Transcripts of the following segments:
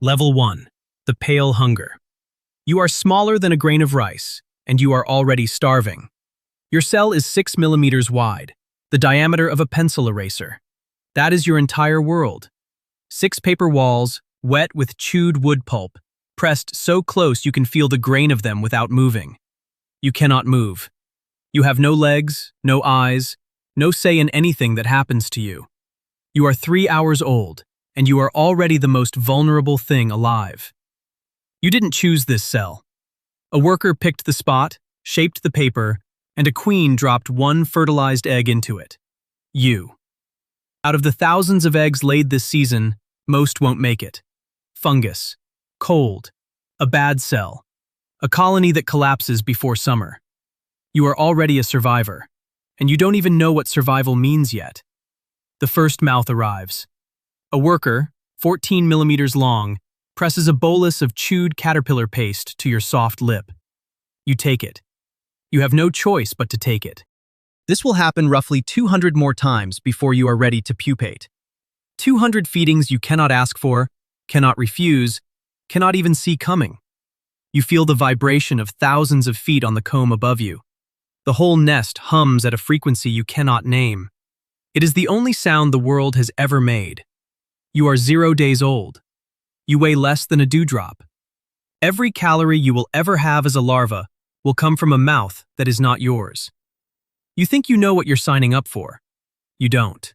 Level 1. The Pale Hunger. You are smaller than a grain of rice, and you are already starving. Your cell is 6 millimeters wide, the diameter of a pencil eraser. That is your entire world. 6 paper walls, wet with chewed wood pulp, pressed so close you can feel the grain of them without moving. You cannot move. You have no legs, no eyes, no say in anything that happens to you. You are 3 hours old, and you are already the most vulnerable thing alive. You didn't choose this cell. A worker picked the spot, shaped the paper, and a queen dropped one fertilized egg into it. You. Out of the thousands of eggs laid this season, most won't make it. Fungus. Cold. A bad cell. A colony that collapses before summer. You are already a survivor, and you don't even know what survival means yet. The first mouth arrives. A worker, 14 millimeters long, presses a bolus of chewed caterpillar paste to your soft lip. You take it. You have no choice but to take it. This will happen roughly 200 more times before you are ready to pupate. 200 feedings you cannot ask for, cannot refuse, cannot even see coming. You feel the vibration of thousands of feet on the comb above you. The whole nest hums at a frequency you cannot name. It is the only sound the world has ever made. You are 0 days old. You weigh less than a dewdrop. Every calorie you will ever have as a larva will come from a mouth that is not yours. You think you know what you're signing up for. You don't.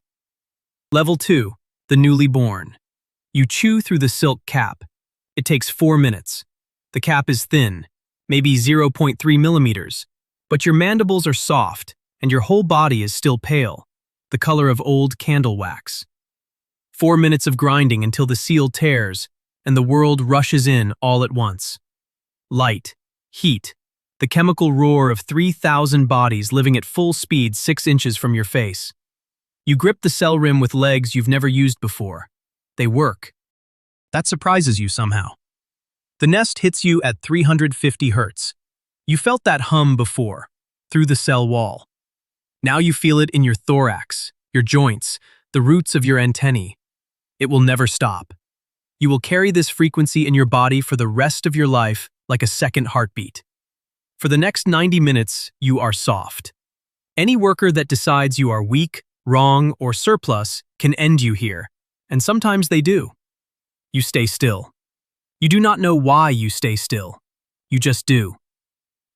Level 2. The newly born. You chew through the silk cap. It takes 4 minutes. The cap is thin, maybe 0.3 millimeters, but your mandibles are soft and your whole body is still pale, the color of old candle wax. 4 minutes of grinding until the seal tears and the world rushes in all at once. Light, heat, the chemical roar of 3,000 bodies living at full speed 6 inches from your face. You grip the cell rim with legs you've never used before. They work. That surprises you somehow. The nest hits you at 350 hertz. You felt that hum before, through the cell wall. Now you feel it in your thorax, your joints, the roots of your antennae. It will never stop. You will carry this frequency in your body for the rest of your life like a second heartbeat. For the next 90 minutes, you are soft. Any worker that decides you are weak, wrong, or surplus can end you here, and sometimes they do. You stay still. You do not know why you stay still. You just do.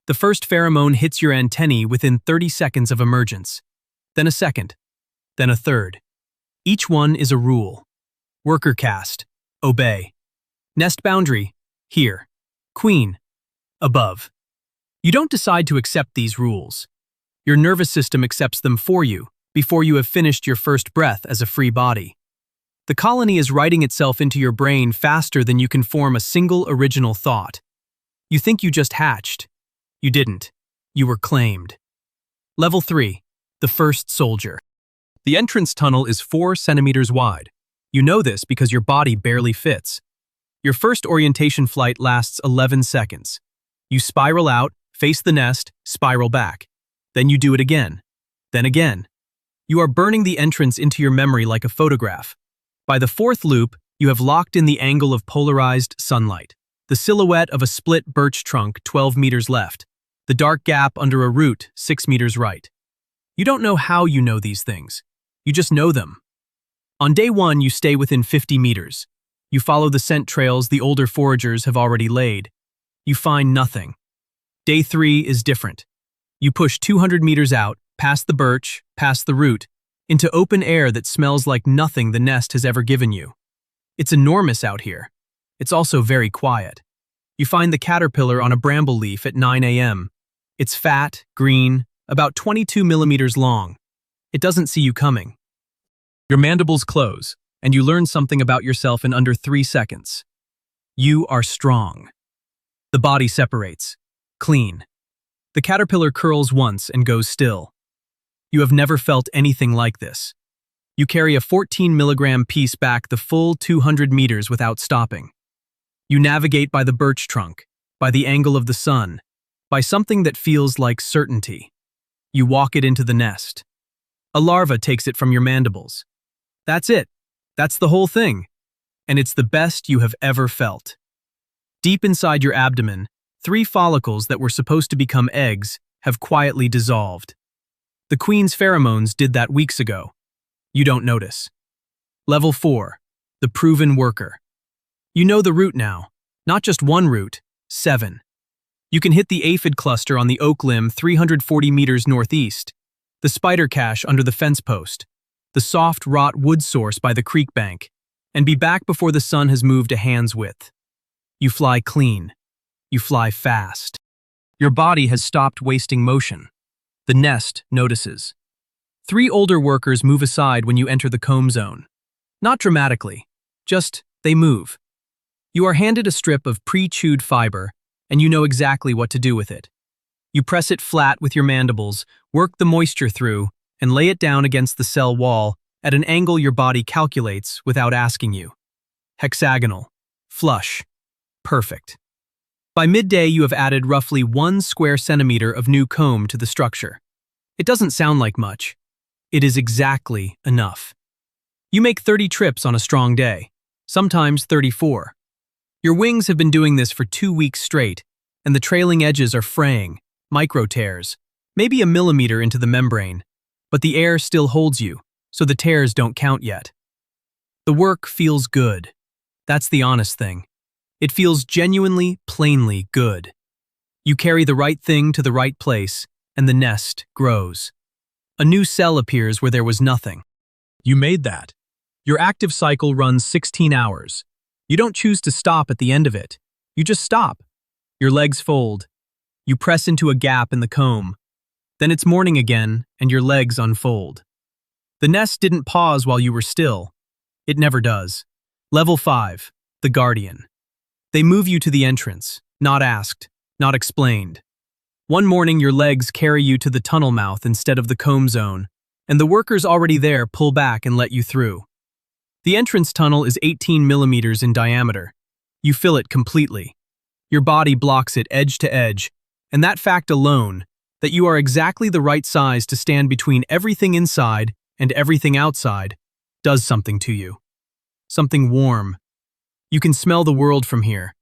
The first pheromone hits your antennae within 30 seconds of emergence, then a second, then a third. Each one is a rule. Worker caste, obey. Nest boundary, here. Queen, above. You don't decide to accept these rules. Your nervous system accepts them for you before you have finished your first breath as a free body. The colony is writing itself into your brain faster than you can form a single original thought. You think you just hatched. You didn't. You were claimed. Level 3. The first soldier. The entrance tunnel is 4 centimeters wide. You know this because your body barely fits. Your first orientation flight lasts 11 seconds. You spiral out, face the nest, spiral back. Then you do it again. Then again. You are burning the entrance into your memory like a photograph. By the 4th loop, you have locked in the angle of polarized sunlight, the silhouette of a split birch trunk 12 meters left, the dark gap under a root 6 meters right. You don't know how you know these things. You just know them. On day 1, you stay within 50 meters. You follow the scent trails the older foragers have already laid. You find nothing. Day 3 is different. You push 200 meters out, past the birch, past the root, into open air that smells like nothing the nest has ever given you. It's enormous out here. It's also very quiet. You find the caterpillar on a bramble leaf at 9 a.m. It's fat, green, about 22 millimeters long. It doesn't see you coming. Your mandibles close, and you learn something about yourself in under 3 seconds. You are strong. The body separates. Clean. The caterpillar curls once and goes still. You have never felt anything like this. You carry a 14 milligram piece back the full 200 meters without stopping. You navigate by the birch trunk, by the angle of the sun, by something that feels like certainty. You walk it into the nest. A larva takes it from your mandibles. That's it. That's the whole thing. and it's the best you have ever felt. Deep inside your abdomen, 3 follicles that were supposed to become eggs have quietly dissolved. The queen's pheromones did that weeks ago. You don't notice. Level 4. The proven worker. You know the route now. Not just one route, 7. You can hit the aphid cluster on the oak limb 340 meters northeast, the spider cache under the fence post, the soft wrought wood source by the creek bank, and be back before the sun has moved a hand's width. You fly clean. You fly fast. Your body has stopped wasting motion. The nest notices. 3 older workers move aside when you enter the comb zone. Not dramatically, just they move. You are handed a strip of pre-chewed fiber, and you know exactly what to do with it. You press it flat with your mandibles, work the moisture through, and lay it down against the cell wall at an angle your body calculates without asking you. Hexagonal. Flush. Perfect. By midday, you have added roughly 1 square centimeter of new comb to the structure. It doesn't sound like much. It is exactly enough. You make 30 trips on a strong day, sometimes 34. Your wings have been doing this for 2 weeks straight, and the trailing edges are fraying, micro tears, maybe a millimeter into the membrane, but the air still holds you, so the tears don't count yet. The work feels good. That's the honest thing. It feels genuinely, plainly good. You carry the right thing to the right place, and the nest grows. A new cell appears where there was nothing. You made that. Your active cycle runs 16 hours. You don't choose to stop at the end of it. You just stop. Your legs fold. You press into a gap in the comb. Then it's morning again, and your legs unfold. The nest didn't pause while you were still. It never does. Level 5. The Guardian. They move you to the entrance, not asked, not explained. One morning your legs carry you to the tunnel mouth instead of the comb zone, and the workers already there pull back and let you through. The entrance tunnel is 18 millimeters in diameter. You fill it completely. Your body blocks it edge to edge, and that fact alone, that you are exactly the right size to stand between everything inside and everything outside, does something to you. Something warm. You can smell the world from here.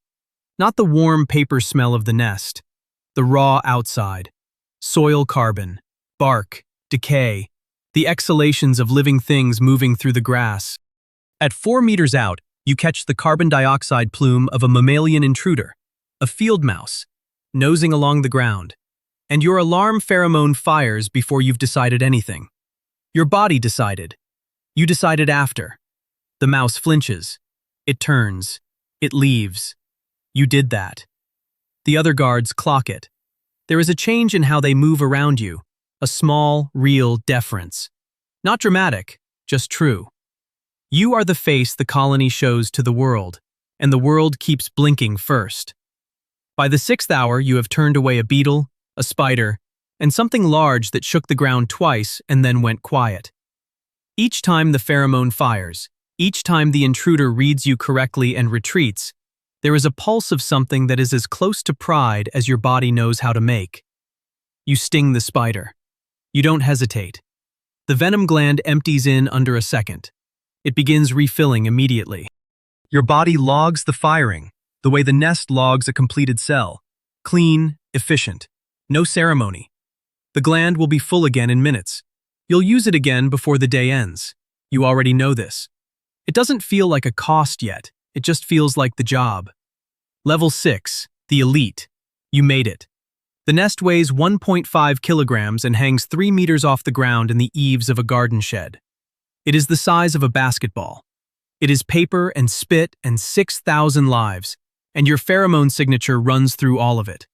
Not the warm paper smell of the nest. The raw outside. Soil carbon, bark, decay, the exhalations of living things moving through the grass. At 4 meters out, you catch the carbon dioxide plume of a mammalian intruder, a field mouse, nosing along the ground. And your alarm pheromone fires before you've decided anything. Your body decided. You decided after. The mouse flinches. It turns. It leaves. You did that. The other guards clock it. There is a change in how they move around you, a small, real deference. Not dramatic, just true. You are the face the colony shows to the world, and the world keeps blinking first. By the 6th hour, you have turned away a beetle, a spider, and something large that shook the ground twice and then went quiet. Each time the pheromone fires, each time the intruder reads you correctly and retreats, there is a pulse of something that is as close to pride as your body knows how to make. You sting the spider. You don't hesitate. The venom gland empties in under a second. It begins refilling immediately. Your body logs the firing, the way the nest logs a completed cell. Clean, efficient. No ceremony. The gland will be full again in minutes. You'll use it again before the day ends. You already know this. It doesn't feel like a cost yet. It just feels like the job. Level 6, the elite. You made it. The nest weighs 1.5 kilograms and hangs 3 meters off the ground in the eaves of a garden shed. It is the size of a basketball. It is paper and spit and 6,000 lives, and your pheromone signature runs through all of it.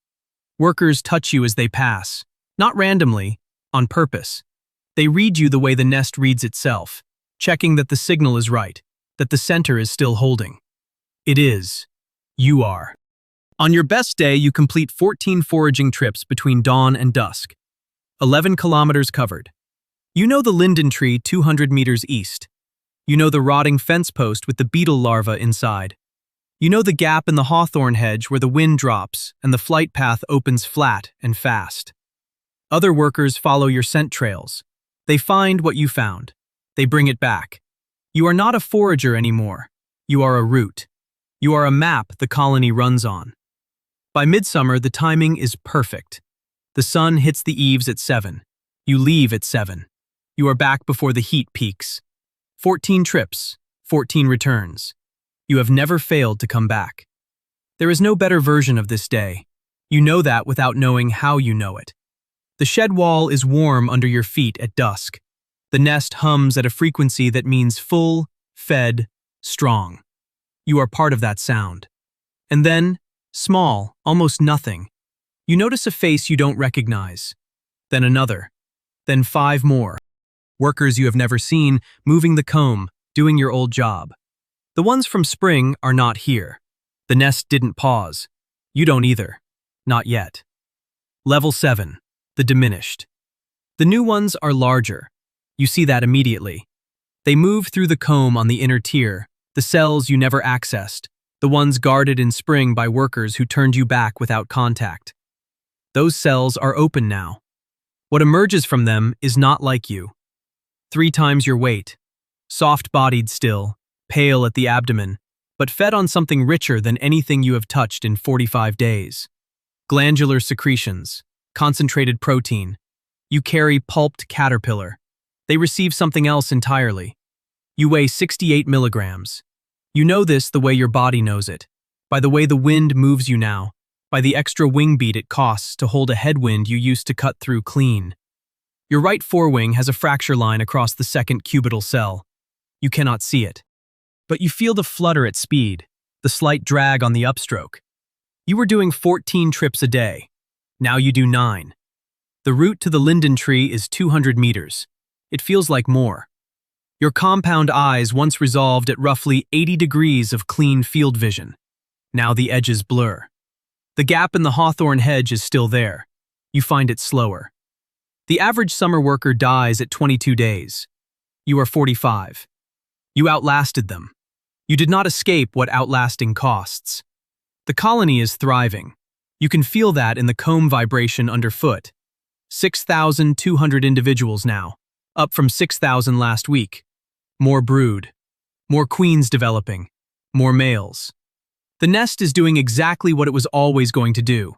Workers touch you as they pass, not randomly, on purpose. They read you the way the nest reads itself, checking that the signal is right, that the center is still holding. It is. You are. On your best day, you complete 14 foraging trips between dawn and dusk. 11 kilometers covered. You know the linden tree 200 meters east. You know the rotting fence post with the beetle larva inside. You know the gap in the hawthorn hedge where the wind drops and the flight path opens flat and fast. Other workers follow your scent trails. They find what you found. They bring it back. You are not a forager anymore. You are a route. You are a map the colony runs on. By midsummer, the timing is perfect. The sun hits the eaves at 7. You leave at 7. You are back before the heat peaks. 14 trips, 14 returns. You have never failed to come back. There is no better version of this day. You know that without knowing how you know it. The shed wall is warm under your feet at dusk. The nest hums at a frequency that means full, fed, strong. You are part of that sound. And then, small, almost nothing, you notice a face you don't recognize. Then another. Then 5 more. Workers you have never seen, moving the comb, doing your old job. The ones from spring are not here. The nest didn't pause. You don't either. Not yet. Level 7. The diminished. The new ones are larger. You see that immediately. They move through the comb on the inner tier, the cells you never accessed, the ones guarded in spring by workers who turned you back without contact. Those cells are open now. What emerges from them is not like you. 3 times your weight. Soft-bodied still, pale at the abdomen, but fed on something richer than anything you have touched in 45 days. Glandular secretions, concentrated protein. You carry pulped caterpillar. They receive something else entirely. You weigh 68 milligrams. You know this the way your body knows it, by the way the wind moves you now, by the extra wing beat it costs to hold a headwind you used to cut through clean. Your right forewing has a fracture line across the second cubital cell. You cannot see it. But you feel the flutter at speed, the slight drag on the upstroke. You were doing 14 trips a day. Now you do 9. The route to the linden tree is 200 meters. It feels like more. Your compound eyes once resolved at roughly 80 degrees of clean field vision. Now the edges blur. The gap in the hawthorn hedge is still there. You find it slower. The average summer worker dies at 22 days. You are 45. You outlasted them. You did not escape what outlasting costs. The colony is thriving. You can feel that in the comb vibration underfoot. 6,200 individuals now, up from 6,000 last week. More brood. More queens developing. More males. The nest is doing exactly what it was always going to do.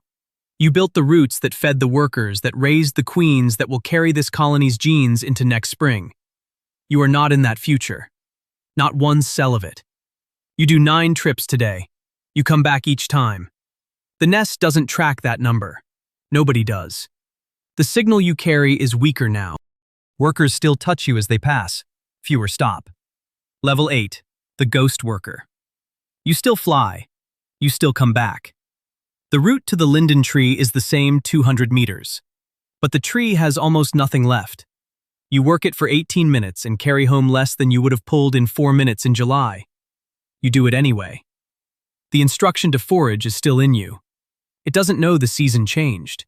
You built the roots that fed the workers, that raised the queens that will carry this colony's genes into next spring. You are not in that future. Not one cell of it. You do 9 trips today. You come back each time. The nest doesn't track that number. Nobody does. The signal you carry is weaker now. Workers still touch you as they pass. Fewer stop. Level 8. The ghost worker. You still fly. You still come back. The route to the linden tree is the same 200 meters. But the tree has almost nothing left. You work it for 18 minutes and carry home less than you would have pulled in 4 minutes in July. You do it anyway. The instruction to forage is still in you. It doesn't know the season changed.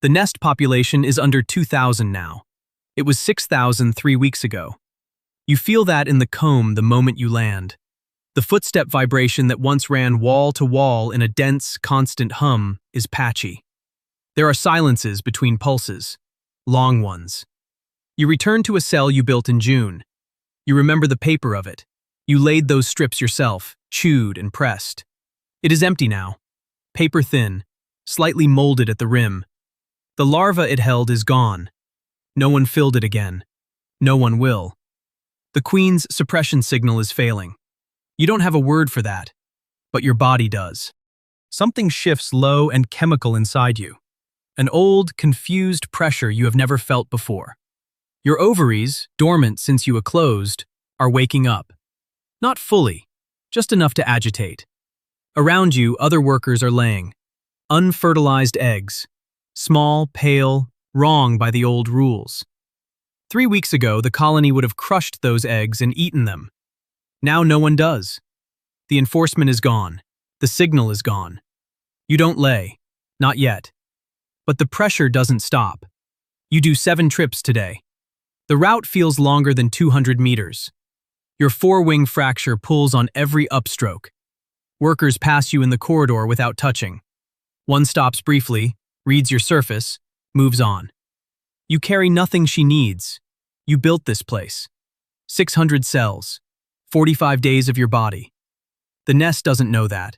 The nest population is under 2,000 now. It was 6,000 3 weeks ago. You feel that in the comb the moment you land. The footstep vibration that once ran wall to wall in a dense, constant hum is patchy. There are silences between pulses, long ones. You return to a cell you built in June. You remember the paper of it. You laid those strips yourself, chewed and pressed. It is empty now, paper thin, slightly molded at the rim. The larva it held is gone. No one filled it again. No one will. The queen's suppression signal is failing. You don't have a word for that, but your body does. Something shifts low and chemical inside you. An old, confused pressure you have never felt before. Your ovaries, dormant since you were closed, are waking up. Not fully, just enough to agitate. Around you, other workers are laying. Unfertilized eggs. Small, pale, wrong by the old rules. 3 weeks ago, the colony would have crushed those eggs and eaten them. Now no one does. The enforcement is gone. The signal is gone. You don't lay. Not yet. But the pressure doesn't stop. You do 7 trips today. The route feels longer than 200 meters. Your forewing fracture pulls on every upstroke. Workers pass you in the corridor without touching. One stops briefly, reads your surface, moves on. You carry nothing she needs. You built this place. 600 cells. 45 days of your body. The nest doesn't know that.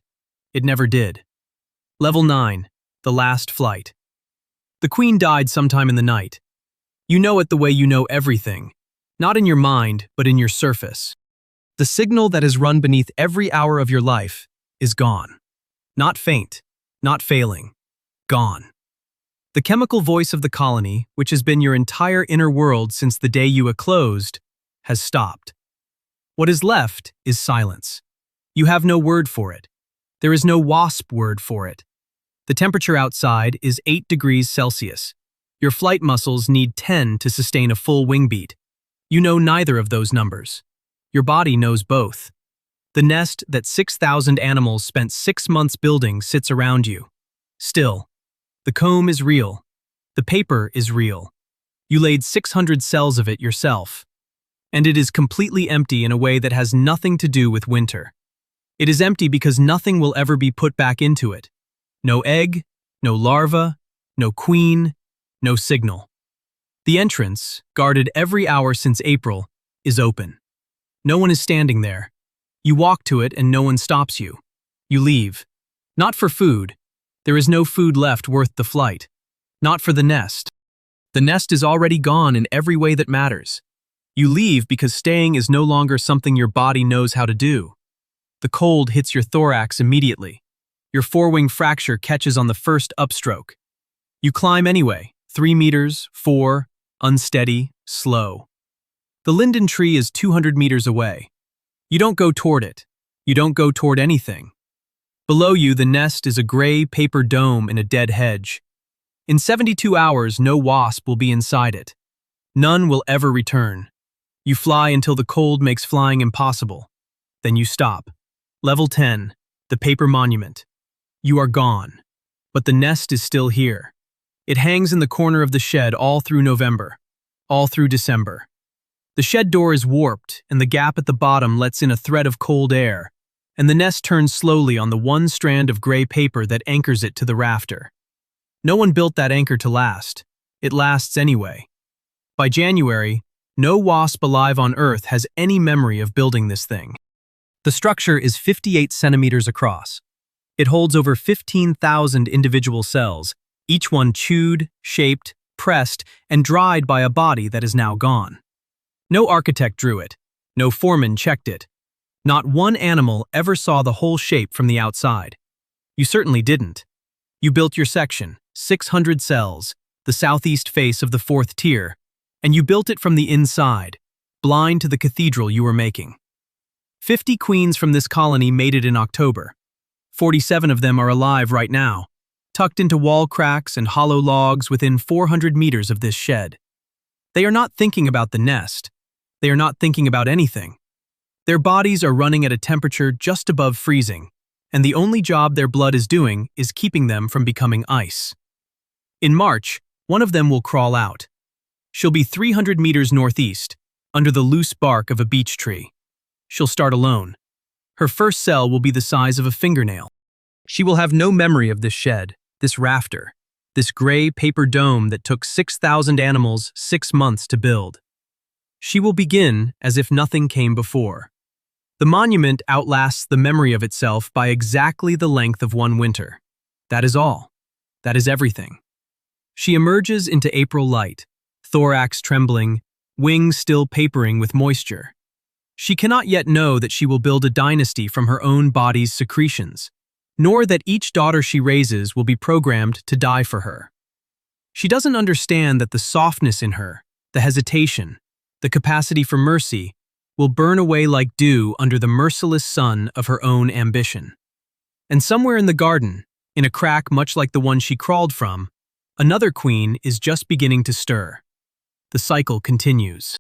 It never did. Level 9. The last flight. The queen died sometime in the night. You know it the way you know everything, not in your mind, but in your surface. The signal that has run beneath every hour of your life is gone. Not faint, not failing, gone. The chemical voice of the colony, which has been your entire inner world since the day you eclosed, has stopped. What is left is silence. You have no word for it. There is no wasp word for it. The temperature outside is 8 degrees Celsius. Your flight muscles need 10 to sustain a full wing beat. You know neither of those numbers. Your body knows both. The nest that 6,000 animals spent 6 months building sits around you. Still, the comb is real. The paper is real. You laid 600 cells of it yourself. And it is completely empty in a way that has nothing to do with winter. It is empty because nothing will ever be put back into it. No egg, no larva, no queen, no signal. The entrance, guarded every hour since April, is open. No one is standing there. You walk to it and no one stops you. You leave. Not for food. There is no food left worth the flight. Not for the nest. The nest is already gone in every way that matters. You leave because staying is no longer something your body knows how to do. The cold hits your thorax immediately. Your forewing fracture catches on the first upstroke. You climb anyway, 3 meters, 4, unsteady, slow. The linden tree is 200 meters away. You don't go toward it. You don't go toward anything. Below you, the nest is a gray paper dome in a dead hedge. In 72 hours, no wasp will be inside it. None will ever return. You fly until the cold makes flying impossible. Then you stop. Level 10, the paper monument. You are gone. But the nest is still here. It hangs in the corner of the shed all through November, all through December. The shed door is warped, and the gap at the bottom lets in a thread of cold air, and the nest turns slowly on the one strand of gray paper that anchors it to the rafter. No one built that anchor to last. It lasts anyway. By January, no wasp alive on Earth has any memory of building this thing. The structure is 58 centimeters across. It holds over 15,000 individual cells, each one chewed, shaped, pressed, and dried by a body that is now gone. No architect drew it. No foreman checked it. Not one animal ever saw the whole shape from the outside. You certainly didn't. You built your section, 600 cells, the southeast face of the 4th tier, and you built it from the inside, blind to the cathedral you were making. 50 queens from this colony made it in October. 47 of them are alive right now, tucked into wall cracks and hollow logs within 400 meters of this shed. They are not thinking about the nest. They are not thinking about anything. Their bodies are running at a temperature just above freezing, and the only job their blood is doing is keeping them from becoming ice. In March, one of them will crawl out. She'll be 300 meters northeast, under the loose bark of a beech tree. She'll start alone. Her first cell will be the size of a fingernail. She will have no memory of this shed, this rafter, this gray paper dome that took 6,000 animals 6 months to build. She will begin as if nothing came before. The monument outlasts the memory of itself by exactly the length of one winter. That is all. That is everything. She emerges into April light, thorax trembling, wings still papering with moisture. She cannot yet know that she will build a dynasty from her own body's secretions, nor that each daughter she raises will be programmed to die for her. She doesn't understand that the softness in her, the hesitation, the capacity for mercy, will burn away like dew under the merciless sun of her own ambition. And somewhere in the garden, in a crack much like the one she crawled from, another queen is just beginning to stir. The cycle continues.